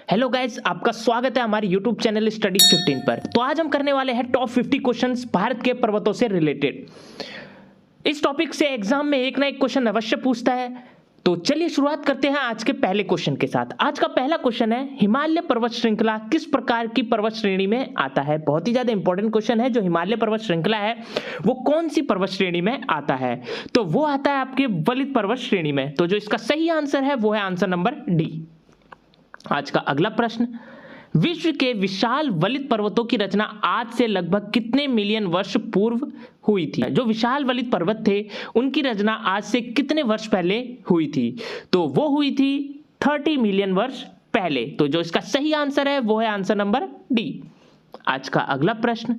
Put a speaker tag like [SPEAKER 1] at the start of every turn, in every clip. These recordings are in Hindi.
[SPEAKER 1] हेलो गाइस, आपका स्वागत है हमारे यूट्यूब चैनल स्टडी 15 पर। तो आज हम करने वाले हैं टॉप 50 क्वेश्चंस भारत के पर्वतों से रिलेटेड। इस टॉपिक से एग्जाम में एक ना एक क्वेश्चन अवश्य पूछता है। तो चलिए शुरुआत करते हैं आज के पहले क्वेश्चन के साथ। आज का पहला क्वेश्चन है, हिमालय पर्वत श्रृंखला किस प्रकार की पर्वत श्रेणी में आता है। बहुत ही ज्यादा इंपॉर्टेंट क्वेश्चन है। जो हिमालय पर्वत श्रृंखला है वो कौन सी पर्वत श्रेणी में आता है, तो वो आता है आपके वलित पर्वत श्रेणी में। तो जो इसका सही आंसर है वो है आंसर नंबर डी। आज का अगला प्रश्न, विश्व के विशाल वलित पर्वतों की रचना आज से लगभग कितने मिलियन वर्ष पूर्व हुई थी। जो विशाल वलित पर्वत थे उनकी रचना आज से कितने वर्ष पहले हुई थी, तो वो हुई थी 30 मिलियन वर्ष पहले। तो जो इसका सही आंसर है वो है आंसर नंबर डी। आज का अगला प्रश्न,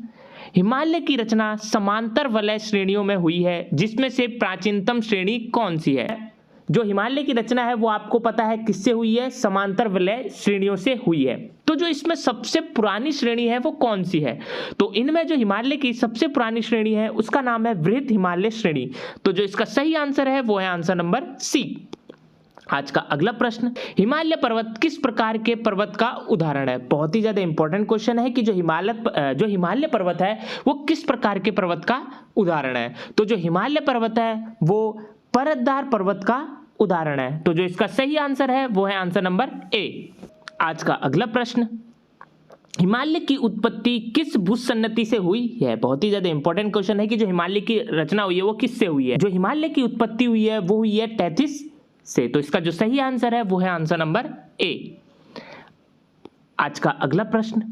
[SPEAKER 1] हिमालय की रचना समांतर वलय श्रेणियों में हुई है, जिसमें से प्राचीनतम श्रेणी कौन सी है। जो हिमालय की रचना है वो आपको पता है किससे हुई है, समांतर वलय श्रेणियों से हुई है। तो जो इसमें सबसे पुरानी श्रेणी है वो कौन सी है, तो इनमें जो हिमालय की सबसे पुरानी श्रेणी है उसका नाम है बृहद हिमालय श्रेणी। तो जो इसका सही आंसर है वो है आंसर नंबर सी। आज का अगला प्रश्न, हिमालय पर्वत किस प्रकार के पर्वत का उदाहरण है। बहुत ही ज्यादा इंपॉर्टेंट क्वेश्चन है कि जो हिमालय पर्वत है वो किस प्रकार के पर्वत का उदाहरण है। तो जो हिमालय पर्वत है वो परतदार पर्वत का उदाहरण है। तो जो इसका सही आंसर है वो है आंसर नंबर ए। आज का अगला प्रश्न, हिमालय की उत्पत्ति किस भूसन्नति से हुई है। बहुत ही ज्यादा इंपॉर्टेंट क्वेश्चन है कि जो हिमालय की रचना हुई है वो किससे हुई है। जो हिमालय की उत्पत्ति हुई है वो हुई है तैतीस से। तो इसका जो सही आंसर है वो है आंसर नंबर ए। आज का अगला प्रश्न,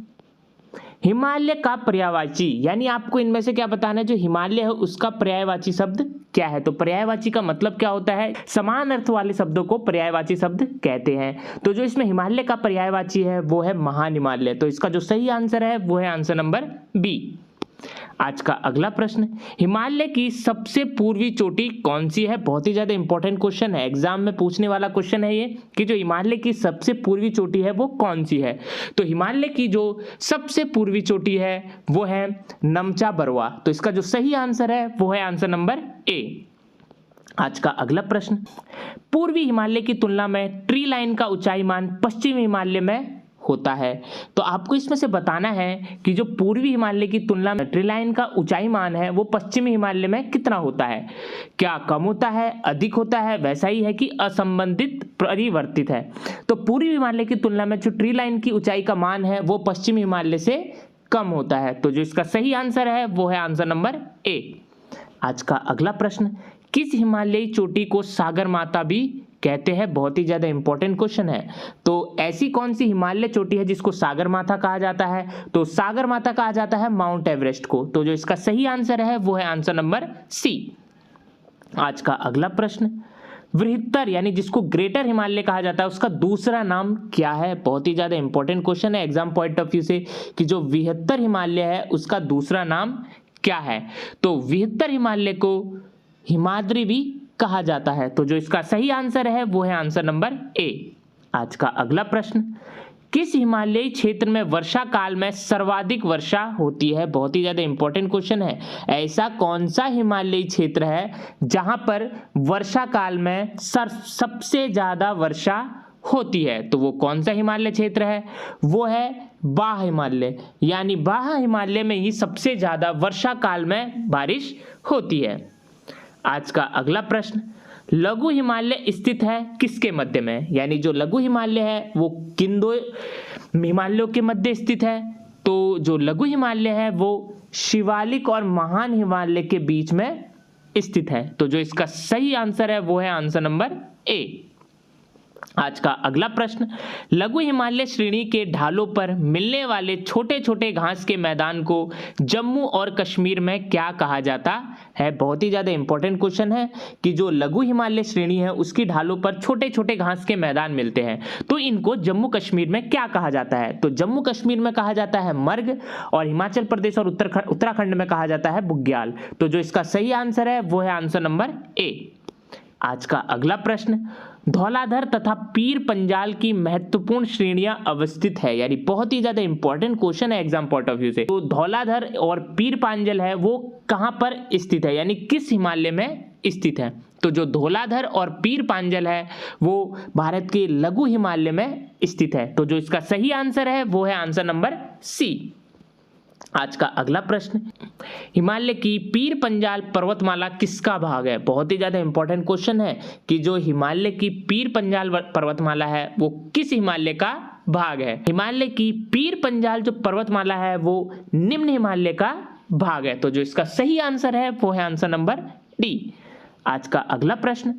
[SPEAKER 1] हिमालय का पर्यायवाची, यानी आपको इनमें से क्या बताना है, जो हिमालय है उसका पर्यायवाची शब्द क्या है। तो पर्यायवाची का मतलब क्या होता है, समान अर्थ वाले शब्दों को पर्यायवाची शब्द कहते हैं। तो जो इसमें हिमालय का पर्यायवाची है वो है महान हिमालय। तो इसका जो सही आंसर है वो है आंसर नंबर बी। आज का अगला प्रश्न, हिमालय की सबसे पूर्वी चोटी कौन सी है। बहुत ही ज्यादा इंपॉर्टेंट क्वेश्चन है, एग्जाम में पूछने वाला क्वेश्चन है ये कि जो हिमालय की सबसे पूर्वी चोटी है वो कौन सी है। तो हिमालय की जो सबसे पूर्वी चोटी है वो है नमचा बरवा। तो इसका जो सही आंसर है वो है आंसर नंबर ए। आज का अगला प्रश्न, पूर्वी हिमालय की तुलना में ट्री लाइन का ऊंचाई मान पश्चिमी हिमालय में होता है। तो आपको इसमें से बताना है कि जो पूर्वी हिमालय की तुलना में ट्री लाइन का ऊंचाई मान है वो पश्चिमी हिमालय में कितना होता है। क्या कम होता है, अधिक होता है, वैसा ही है कि असंबंधित परिवर्तित है। तो पूर्वी हिमालय की तुलना में जो ट्री लाइन की ऊंचाई का मान है वो पश्चिमी हिमालय से कम होता है। तो जो इसका सही आंसर है वो है आंसर नंबर ए। आज का अगला प्रश्न, किस हिमालयी चोटी को सागर माता भी कहते हैं। बहुत ही ज्यादा इंपॉर्टेंट क्वेश्चन है। तो ऐसी कौन सी हिमालय चोटी है जिसको सागर माता कहा जाता है, तो सागर माता कहा जाता है माउंट एवरेस्ट को। तो जो इसका सही आंसर है वो है आंसर नंबर सी। आज का अगला प्रश्न, वृहत्तर यानी जिसको ग्रेटर हिमालय कहा जाता है उसका दूसरा नाम क्या है। बहुत ही ज्यादा इंपॉर्टेंट क्वेश्चन है एग्जाम पॉइंट ऑफ व्यू से कि जो वृहत्तर हिमालय है उसका दूसरा नाम क्या है। तो वृहत्तर हिमालय को हिमाद्री भी कहा जाता है। तो जो इसका सही आंसर है वो है आंसर नंबर ए। आज का अगला प्रश्न, किस हिमालयी क्षेत्र में वर्षा काल में सर्वाधिक वर्षा होती है। बहुत ही ज्यादा इंपॉर्टेंट क्वेश्चन है। ऐसा कौन सा हिमालयी क्षेत्र है जहां पर वर्षा काल में सबसे ज्यादा वर्षा होती है। तो वो कौन सा हिमालय क्षेत्र है, वो है बाह हिमालय। यानी बाह हिमालय में ही सबसे ज्यादा वर्षा काल में बारिश होती है। आज का अगला प्रश्न, लघु हिमालय स्थित है किसके मध्य में। यानी जो लघु हिमालय है वो किन दो हिमालयों के मध्य स्थित है। तो जो लघु हिमालय है वो शिवालिक और महान हिमालय के बीच में स्थित है। तो जो इसका सही आंसर है वो है आंसर नंबर ए। आज का अगला प्रश्न, लघु हिमालय श्रेणी के ढालों पर मिलने वाले छोटे छोटे घास के मैदान को जम्मू और कश्मीर में क्या कहा जाता है। बहुत ही ज्यादा इंपॉर्टेंट क्वेश्चन है कि जो लघु हिमालय श्रेणी है उसकी ढालों पर छोटे छोटे घास के मैदान मिलते हैं, तो इनको जम्मू कश्मीर में क्या कहा जाता है। तो जम्मू कश्मीर में कहा जाता है मर्ग, और हिमाचल प्रदेश और उत्तराखंड में कहा जाता है बुग्याल। तो जो इसका सही आंसर है वो है आंसर नंबर ए। आज का अगला प्रश्न, धौलाधर तथा पीर पंजाल की महत्वपूर्ण श्रेणियां अवस्थित है। यानी बहुत ही ज्यादा इंपॉर्टेंट क्वेश्चन है एग्जाम पॉइंट ऑफ व्यू से। तो धौलाधर और पीर पांजल है वो कहां पर स्थित है, यानी किस हिमालय में स्थित है। तो जो धौलाधर और पीर पांजल है वो भारत के लघु हिमालय में स्थित है। तो जो इसका सही आंसर है वो है आंसर नंबर सी। आज का अगला प्रश्न, हिमालय की पीर पंजाल पर्वतमाला किसका भाग है? बहुत ही ज्यादा इंपॉर्टेंट क्वेश्चन है कि जो हिमालय की पीर पंजाल पर्वतमाला है वो किस हिमालय का भाग है? हिमालय की पीर पंजाल जो पर्वतमाला है वो निम्न हिमालय का भाग है। तो जो इसका सही आंसर है वो है आंसर नंबर डी। आज का अगला प्रश्न,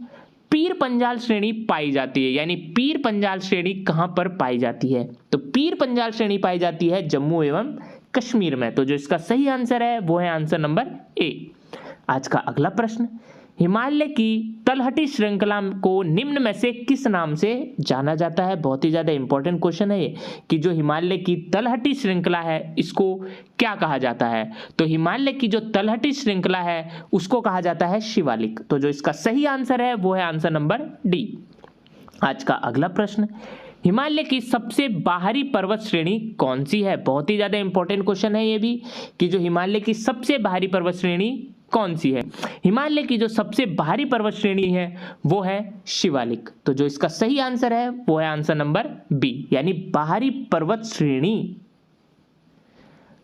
[SPEAKER 1] पीर पंजाल श्रेणी पाई जाती है, यानी पीर पंजाल श्रेणी कहां पर पाई जाती है? तो पीर पंजाल श्रेणी पाई जाती है जम्मू एवं कश्मीर में। तो जो इसका सही आंसर है वो है आंसर नंबर ए। आज का अगला प्रश्न, हिमालय की तलहटी श्रृंखला को निम्न में से किस नाम से जाना जाता है? बहुत ही ज्यादा इंपॉर्टेंट क्वेश्चन है ये कि जो हिमालय की तलहटी श्रृंखला है इसको क्या कहा जाता है? तो हिमालय की जो तलहटी श्रृंखला है उसको कहा जाता है शिवालिक। तो जो इसका सही आंसर है वो है आंसर नंबर डी। आज का अगला प्रश्न, हिमालय की सबसे बाहरी पर्वत श्रेणी कौन सी है? बहुत ही ज्यादा इंपॉर्टेंट क्वेश्चन है ये भी कि जो हिमालय की सबसे बाहरी पर्वत श्रेणी कौन सी है? हिमालय की जो सबसे बाहरी पर्वत श्रेणी है वो है शिवालिक। तो जो इसका सही आंसर है वो है आंसर नंबर बी, यानी बाहरी पर्वत श्रेणी।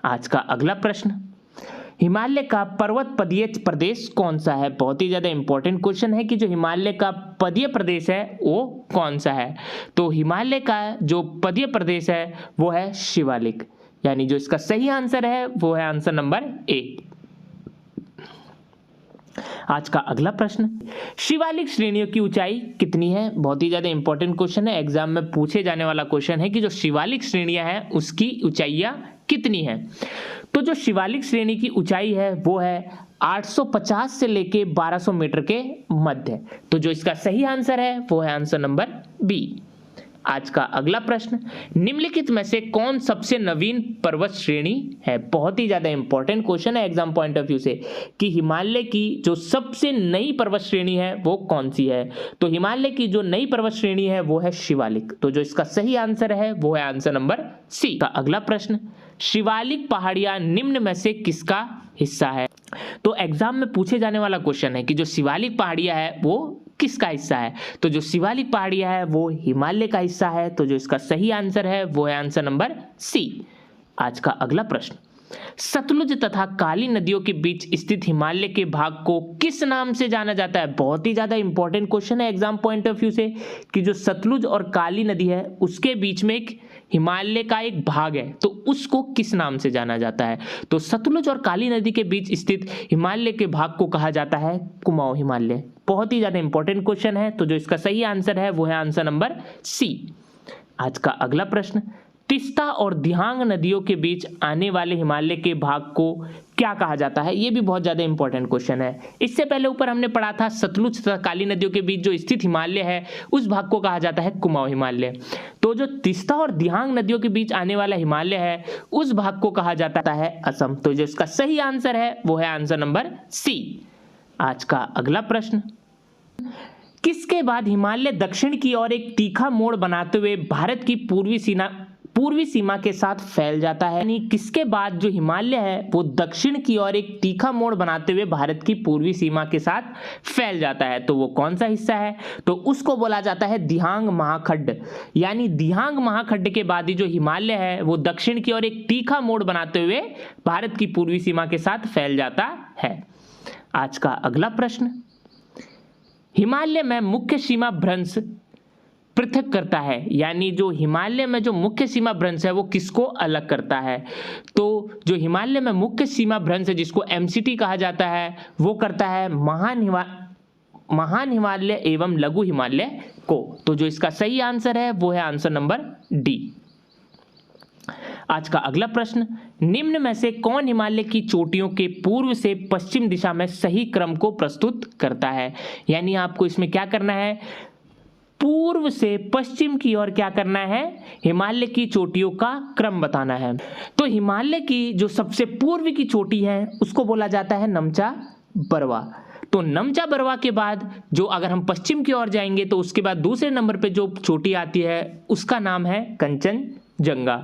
[SPEAKER 1] आज का अगला प्रश्न, हिमालय का पर्वत पदीय प्रदेश कौन सा है? बहुत ही ज्यादा इंपॉर्टेंट क्वेश्चन है कि जो हिमालय का पदीय प्रदेश है वो कौन सा है? तो हिमालय का जो पदीय प्रदेश है वो है शिवालिक, यानी जो इसका सही आंसर है वो है आंसर नंबर ए। आज का अगला प्रश्न, शिवालिक श्रेणियों की ऊंचाई कितनी है? बहुत ही ज्यादा इंपॉर्टेंट क्वेश्चन है, एग्जाम में पूछे जाने वाला क्वेश्चन है कि जो शिवालिक श्रेणियां हैं उसकी ऊंचाइयां कितनी है? तो जो शिवालिक श्रेणी की ऊंचाई है वो है 850 से लेके 1200 मीटर के मध्य। तो जो इसका सही आंसर है वो है आंसर नंबर बी। आज का अगला प्रश्न, निम्नलिखित में से कौन सबसे नवीन पर्वत श्रेणी है? बहुत ही ज्यादा इंपॉर्टेंट क्वेश्चन है एग्जाम पॉइंट ऑफ व्यू से कि हिमालय की जो सबसे नई पर्वत श्रेणी है वो कौन सी है? तो हिमालय की जो नई पर्वत श्रेणी है वो है शिवालिक। तो जो इसका सही आंसर है वो है आंसर नंबर सी। का अगला प्रश्न, शिवालिक पहाड़ियां निम्न में से किसका हिस्सा है? तो एग्जाम में पूछे जाने वाला क्वेश्चन है कि जो शिवालिक पहाड़ियां है वो किसका हिस्सा है? तो जो शिवालिक पहाड़ियां है वो हिमालय का हिस्सा है। तो जो इसका सही आंसर है वो है आंसर नंबर सी। आज का अगला प्रश्न, सतलुज तथा काली नदियों के बीच स्थित हिमालय के भाग को किस नाम से जाना जाता है? बहुत ही ज्यादा इंपॉर्टेंट क्वेश्चन है एग्जाम पॉइंट ऑफ व्यू से कि जो सतलुज और काली नदी है उसके बीच में एक हिमालय का एक भाग है तो उसको किस नाम से जाना जाता है? तो सतलुज और काली नदी के बीच स्थित हिमालय के भाग को कहा जाता है कुमाऊं हिमालय। बहुत ही ज्यादा इंपॉर्टेंट क्वेश्चन है। तो जो इसका सही आंसर है वो है आंसर नंबर सी। आज का अगला प्रश्न, तीस्ता और दिहांग नदियों के बीच आने वाले हिमालय के भाग को क्या कहा जाता है? ये भी बहुत ज्यादा इंपॉर्टेंट क्वेश्चन है। इससे पहले ऊपर हमने पढ़ा था सतलुज तथा काली नदियों के बीच जो स्थित हिमालय है उस भाग को कहा जाता है कुमाऊं हिमालय। तो जो तीस्ता और दिहांग नदियों के बीच आने वाला हिमालय है उस भाग को कहा जाता है असम। तो जो इसका सही आंसर है वो है आंसर नंबर सी। आज का अगला प्रश्न, किसके बाद हिमालय दक्षिण की ओर एक तीखा मोड़ बनाते हुए भारत की पूर्वी सीमा के साथ फैल जाता है? यानी किसके बाद जो हिमालय है वो दक्षिण की ओर एक तीखा मोड़ बनाते हुए भारत की पूर्वी सीमा के साथ फैल जाता है? तो वो कौन सा हिस्सा है? तो उसको बोला जाता है दिहांग महाखड्ड। यानी दिहांग महाखड्ड के बाद ही जो हिमालय है वो दक्षिण की ओर एक तीखा मोड़ बनाते हुए भारत की पूर्वी सीमा के साथ फैल जाता है। आज का अगला प्रश्न, हिमालय में मुख्य सीमा भ्रंश पृथक करता है, यानी जो हिमालय में जो मुख्य सीमा भ्रंश है वो किसको अलग करता है? तो जो हिमालय में मुख्य सीमा भ्रंश है जिसको एमसीटी कहा जाता है वो करता है महान हिमालय एवं लघु हिमालय को। तो जो इसका सही आंसर है वो है आंसर नंबर डी। आज का अगला प्रश्न, निम्न में से कौन हिमालय की चोटियों के पूर्व से पश्चिम दिशा में सही क्रम को प्रस्तुत करता है? यानी आपको इसमें क्या करना है, पूर्व से पश्चिम की ओर क्या करना है, हिमालय की चोटियों का क्रम बताना है। तो हिमालय की जो सबसे पूर्व की चोटी है उसको बोला जाता है नमचा बरवा। तो नमचा बरवा के बाद जो अगर हम पश्चिम की ओर जाएंगे तो उसके बाद दूसरे नंबर पे जो चोटी आती है उसका नाम है कंचनजंगा। जंगा।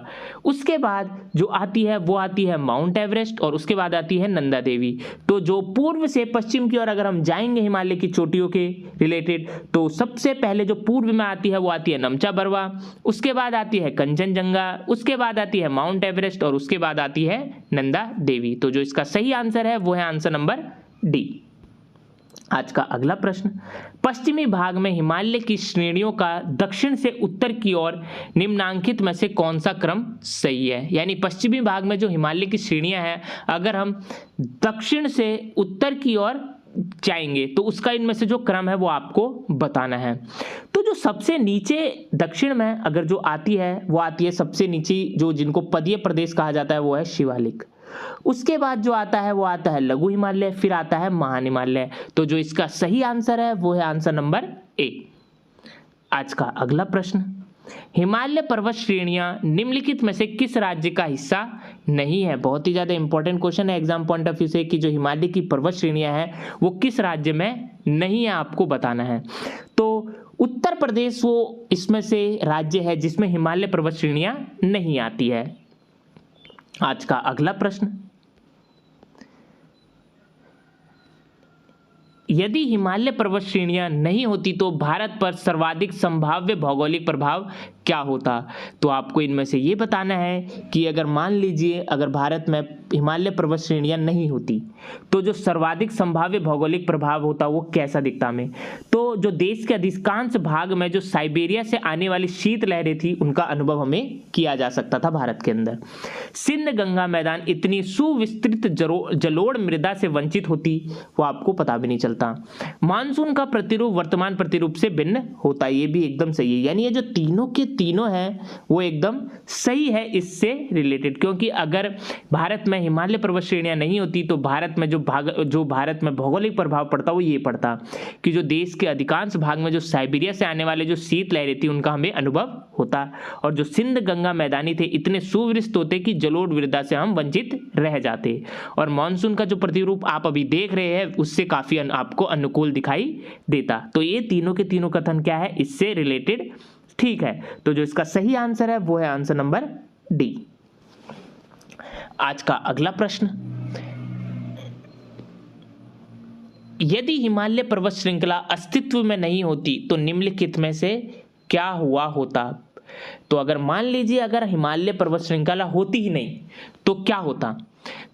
[SPEAKER 1] उसके बाद जो आती है वो आती है माउंट एवरेस्ट और उसके बाद आती है नंदा देवी। तो जो पूर्व से पश्चिम की ओर अगर हम जाएंगे हिमालय की चोटियों के रिलेटेड, तो सबसे पहले जो पूर्व में आती है वो आती है नमचा बरवा, उसके बाद आती है कंचनजंगा, उसके बाद आती है माउंट एवरेस्ट और उसके बाद आती है नंदा देवी। तो जो इसका सही आंसर है वो है आंसर नंबर डी। आज का अगला प्रश्न, पश्चिमी भाग में हिमालय की श्रेणियों का दक्षिण से उत्तर की ओर निम्नांकित में से कौन सा क्रम सही है। यानी पश्चिमी भाग में जो हिमालय की श्रेणियां हैं, अगर हम दक्षिण से उत्तर की ओर जाएंगे तो उसका इनमें से जो क्रम है वो आपको बताना है। तो जो सबसे नीचे दक्षिण में अगर जो आती है वो आती है सबसे नीचे, जो जिनको पदीय प्रदेश कहा जाता है वो है शिवालिक। उसके बाद जो आता है वो आता है लघु हिमालय, फिर आता है महान हिमालय। तो जो इसका सही आंसर है वो है आंसर नंबर ए। आज का अगला प्रश्न, हिमालय पर्वत श्रेणियां निम्नलिखित में से किस राज्य का हिस्सा नहीं है। बहुत ही ज्यादा इंपॉर्टेंट क्वेश्चन है एग्जाम पॉइंट ऑफ व्यू से कि जो हिमालय की पर्वत श्रेणियां हैं वो किस राज्य में नहीं है, आपको बताना है। तो उत्तर प्रदेश वो इसमें से राज्य है जिसमें हिमालय पर्वत श्रेणियां नहीं आती है। आज का अगला प्रश्न, यदि हिमालय पर्वत श्रेणियां नहीं होती तो भारत पर सर्वाधिक संभाव्य भौगोलिक प्रभाव क्या होता। तो आपको इनमें से ये बताना है कि अगर मान लीजिए अगर भारत में हिमालय पर्वत श्रेणियां नहीं होती तो जो सर्वाधिक संभाव्य भौगोलिक प्रभाव होता वो कैसा दिखता हमें। तो जो देश के अधिकांश भाग में जो साइबेरिया से आने वाली शीत लहरें थी उनका अनुभव हमें किया जा सकता था भारत के अंदर। सिंध गंगा मैदान इतनी सुविस्तृत जलोढ़ मृदा से वंचित होती वो आपको पता भी नहीं चलता। मानसून का प्रतिरूप वर्तमान प्रतिरूप से भिन्न होता, ये भी एकदम सही है। यानी ये जो तीनों के तीनों हैं वो एकदम सही है इससे रिलेटेड, क्योंकि अगर भारत में हिमालय पर्वत श्रेणियां नहीं होती तो भारत में जो भारत में भौगोलिक प्रभाव पड़ता वो ये पड़ता कि जो देश के अधिकांश भाग में जो साइबेरिया से आने वाले जो शीत लहरें थी उनका हमें अनुभव होता, और जो सिंध गंगा मैदानी थे इतने सुविस्तृत होते कि जलोढ़ मृदा से हम वंचित रह जाते, और मानसून का जो प्रतिरूप आप अभी देख रहे हैं उससे काफी आपको अनुकूल दिखाई देता। तो ये तीनों के तीनों कथन क्या है, इससे रिलेटेड ठीक है। तो जो इसका सही आंसर है वो है आंसर नंबर डी। आज का अगला प्रश्न, यदि हिमालय पर्वत श्रृंखला अस्तित्व में नहीं होती तो निम्नलिखित में से क्या हुआ होता। तो अगर मान लीजिए अगर हिमालय पर्वत श्रृंखला होती ही नहीं तो क्या होता,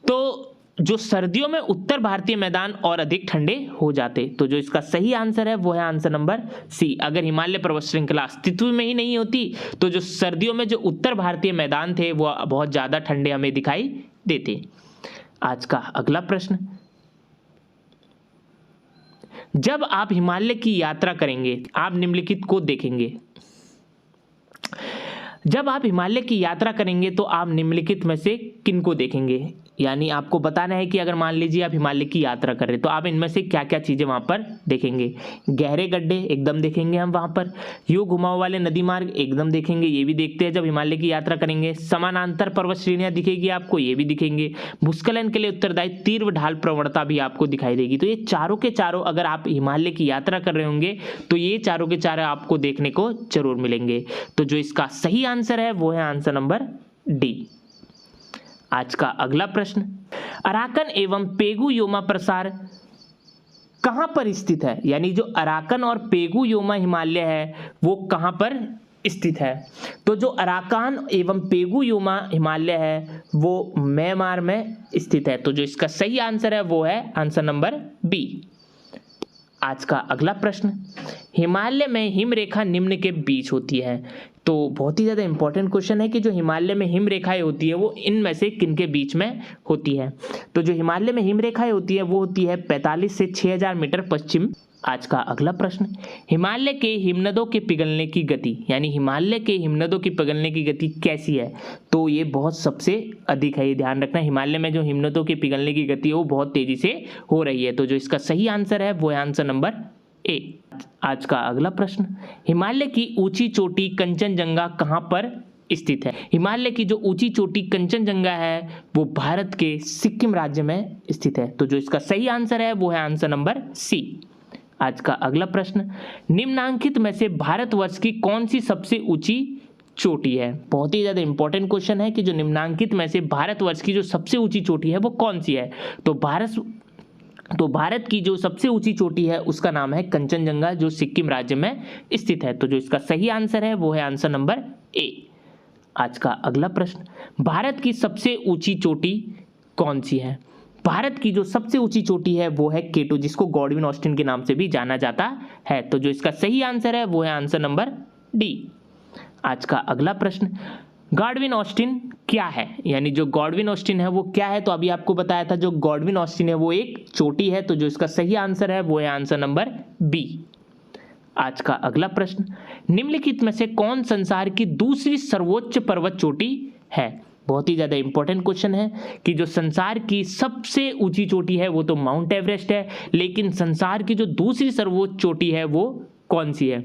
[SPEAKER 1] तो जो सर्दियों में उत्तर भारतीय मैदान और अधिक ठंडे हो जाते। तो जो इसका सही आंसर है वो है आंसर नंबर सी। अगर हिमालय पर्वत श्रृंखला अस्तित्व में ही नहीं होती तो जो सर्दियों में जो उत्तर भारतीय मैदान थे वो बहुत ज्यादा ठंडे हमें दिखाई देते। आज का अगला प्रश्न, जब आप हिमालय की यात्रा करेंगे आप निम्नलिखित को देखेंगे। जब आप हिमालय की यात्रा करेंगे तो आप निम्नलिखित में से किन को देखेंगे। यानी आपको बताना है कि अगर मान लीजिए आप हिमालय की यात्रा कर रहे हैं तो आप इनमें से क्या क्या चीजें वहां पर देखेंगे। गहरे गड्ढे एकदम देखेंगे हम वहां पर, यूं घुमाव वाले नदी मार्ग एकदम देखेंगे, ये भी देखते हैं जब हिमालय की यात्रा करेंगे। समानांतर पर्वत श्रेणियां दिखेगी आपको, ये भी दिखेंगे। भूस्खलन के लिए उत्तरदायी तीव्र ढाल प्रवणता भी आपको दिखाई देगी। तो ये चारों के चारों अगर आप हिमालय की यात्रा कर रहे होंगे तो ये चारों के चारों आपको देखने को जरूर मिलेंगे। तो जो इसका सही आंसर है वो है आंसर नंबर डी। आज का अगला प्रश्न, अराकन एवं पेगु योमा प्रसार कहां पर स्थित है। यानी जो अराकन और पेगु योमा हिमालय है वो कहां पर स्थित है। तो जो अराकान एवं पेगु योमा हिमालय है वो म्यांमार में स्थित है। तो जो इसका सही आंसर है वो है आंसर नंबर बी। आज का अगला प्रश्न, हिमालय में हिमरेखा निम्न के बीच होती है। तो बहुत ही ज़्यादा इंपॉर्टेंट क्वेश्चन है कि जो हिमालय में हिमरेखाएं होती है वो इनमें से किन के बीच में होती है। तो जो हिमालय में हिमरेखाएं होती है वो होती है 45 से 6000 मीटर पश्चिम। आज का अगला प्रश्न, हिमालय के हिमनदों के पिघलने की गति, यानी हिमालय के हिमनदों की पिघलने की गति कैसी है। तो ये बहुत सबसे अधिक है, ये ध्यान रखना। हिमालय में जो हिमनदों के पिघलने की गति है वो बहुत तेजी से हो रही है। तो जो इसका सही आंसर है वो है आंसर नंबर ए। आज का अगला प्रश्न, हिमालय की ऊंची चोटी कंचनजंगा कहां पर स्थित है। हिमालय की जो ऊंची चोटी कंचनजंगा है वो भारत के सिक्किम राज्य में स्थित है। तो जो इसका सही आंसर है वो है आंसर नंबर सी। आज का अगला प्रश्न, निम्नांकित में से भारतवर्ष की कौन सी सबसे ऊंची चोटी है? बहुत ही ज़्यादा इंपॉर्टेंट क्वेश्चन है कि जो निम्नांकित में से भारतवर्ष की जो सबसे ऊंची चोटी है वो कौन सी है? तो भारत की जो सबसे ऊंची चोटी है उसका नाम है कंचनजंगा, जो सिक्किम राज्य में स्थित है। तो जो इसका सही आंसर है वो है आंसर नंबर ए। आज का अगला प्रश्न, भारत की सबसे ऊंची चोटी कौन सी है? भारत की जो सबसे ऊंची चोटी है वो है केटू, जिसको गॉडविन ऑस्टिन के नाम से भी जाना जाता है। तो जो इसका सही आंसर है वो है आंसर नंबर डी। आज का अगला प्रश्न, गॉडविन ऑस्टिन क्या है? यानी जो गॉडविन ऑस्टिन है वो क्या है? तो अभी आपको बताया था जो गॉडविन ऑस्टिन है वो एक चोटी है। तो जो इसका सही आंसर है वो है आंसर नंबर बी। आज का अगला प्रश्न, निम्नलिखित में से कौन संसार की दूसरी सर्वोच्च पर्वत चोटी है? बहुत ही ज़्यादा इंपॉर्टेंट क्वेश्चन है कि जो संसार की सबसे ऊंची चोटी है वो तो माउंट एवरेस्ट है, लेकिन संसार की जो दूसरी सर्वोच्च चोटी है वो कौन सी है?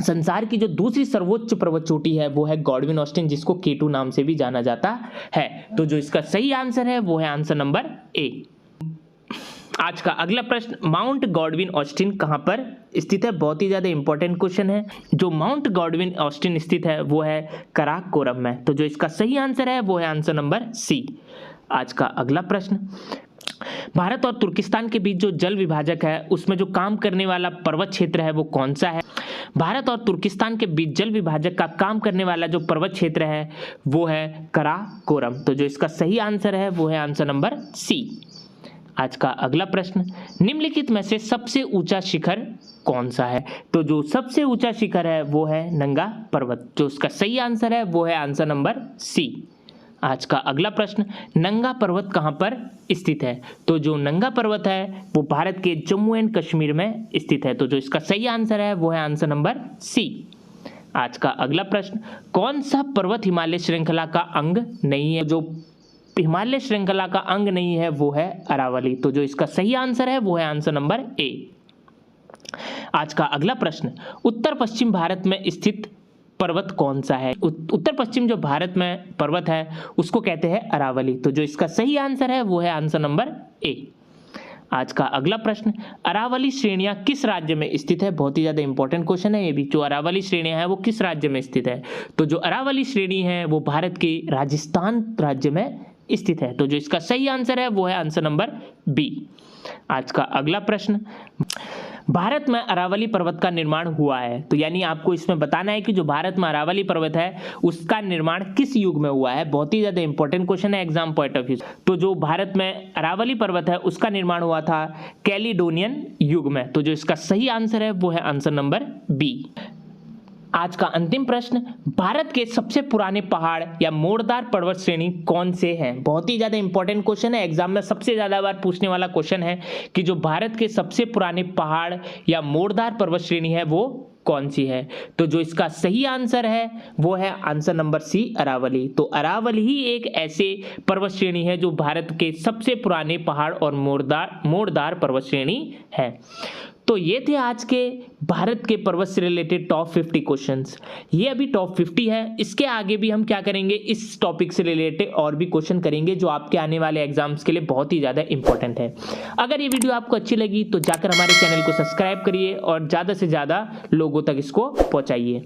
[SPEAKER 1] संसार की जो दूसरी सर्वोच्च पर्वत चोटी है वो है गॉडविन ऑस्टिन, जिसको केटू नाम से भी जाना जाता है। तो जो इसका सही आंसर है वो है आंसर नंबर ए। आज का अगला प्रश्न, माउंट गॉडविन ऑस्टिन कहां पर स्थित है? बहुत ही ज्यादा इंपॉर्टेंट क्वेश्चन है। जो माउंट गॉडविन ऑस्टिन स्थित है वो है कराकोरम में। तो जो इसका सही आंसर है वो है आंसर नंबर सी। आज का अगला प्रश्न, भारत और तुर्किस्तान के बीच जो जल विभाजक है उसमें जो काम करने वाला पर्वत क्षेत्र है वो कौन सा है? भारत और तुर्किस्तान के बीच जल विभाजक का काम करने वाला जो पर्वत क्षेत्र है वो है कराकोरम। तो जो इसका सही आंसर है वो है आंसर नंबर सी। आज का अगला प्रश्न, निम्नलिखित में से सबसे ऊंचा शिखर कौन सा है? तो जो सबसे ऊंचा शिखर है वो है नंगा पर्वत। जो उसका सही आंसर है वो है आंसर नंबर सी। आज का अगला प्रश्न, नंगा पर्वत कहां पर स्थित है? तो जो नंगा पर्वत है वो भारत के जम्मू एंड कश्मीर में स्थित है। तो जो इसका सही आंसर है वो है आंसर नंबर सी। आज का अगला प्रश्न, कौन सा पर्वत हिमालय श्रृंखला का अंग नहीं है? जो हिमालय श्रृंखला का अंग नहीं है वो है अरावली। तो जो इसका सही आंसर है वो है आंसर नंबर ए। आज का अगला प्रश्न, उत्तर पश्चिम भारत में स्थित पर्वत कौन सा है? उत्तर पश्चिम जो भारत में पर्वत है उसको कहते हैं अरावली। तो जो इसका सही आंसर है वो है आंसर नंबर ए। आज का अगला प्रश्न, अरावली श्रेणियां किस राज्य में स्थित है? बहुत ही ज्यादा इंपॉर्टेंट क्वेश्चन है ये भी। जो अरावली श्रेणियां है वो किस राज्य में स्थित है? तो जो अरावली श्रेणी है वो भारत के राजस्थान राज्य में स्थित है। तो जो इसका सही आंसर है वो है आंसर नंबर बी। आज का अगला प्रश्न, भारत में अरावली पर्वत का निर्माण हुआ है। तो यानी आपको इसमें बताना है कि जो भारत में अरावली पर्वत है उसका निर्माण किस युग में हुआ है। बहुत ही ज्यादा इंपॉर्टेंट क्वेश्चन है एग्जाम पॉइंट ऑफ व्यू। तो जो भारत में अरावली पर्वत है उसका निर्माण हुआ था कैलिडोनियन युग में। तो जो इसका सही आंसर है वो है आंसर नंबर बी। आज का अंतिम प्रश्न, भारत के सबसे पुराने पहाड़ या मोड़दार पर्वत श्रेणी कौन से हैं? बहुत ही ज्यादा इंपॉर्टेंट क्वेश्चन है, एग्जाम में सबसे ज्यादा बार पूछने वाला क्वेश्चन है कि जो भारत के सबसे पुराने पहाड़ या मोड़दार पर्वत श्रेणी है वो कौन सी है? तो जो इसका सही आंसर है वो है आंसर नंबर सी, अरावली। तो अरावली ही एक ऐसे पर्वत श्रेणी है जो भारत के सबसे पुराने पहाड़ और मोड़दार पर्वत श्रेणी है। तो ये थे आज के भारत के पर्वत से रिलेटेड टॉप 50 क्वेश्चंस। ये अभी टॉप 50 है, इसके आगे भी हम क्या करेंगे, इस टॉपिक से रिलेटेड और भी क्वेश्चन करेंगे जो आपके आने वाले एग्जाम्स के लिए बहुत ही ज़्यादा इंपॉर्टेंट है। अगर ये वीडियो आपको अच्छी लगी तो जाकर हमारे चैनल को सब्सक्राइब करिए और ज़्यादा से ज़्यादा लोगों तक इसको पहुँचाइए।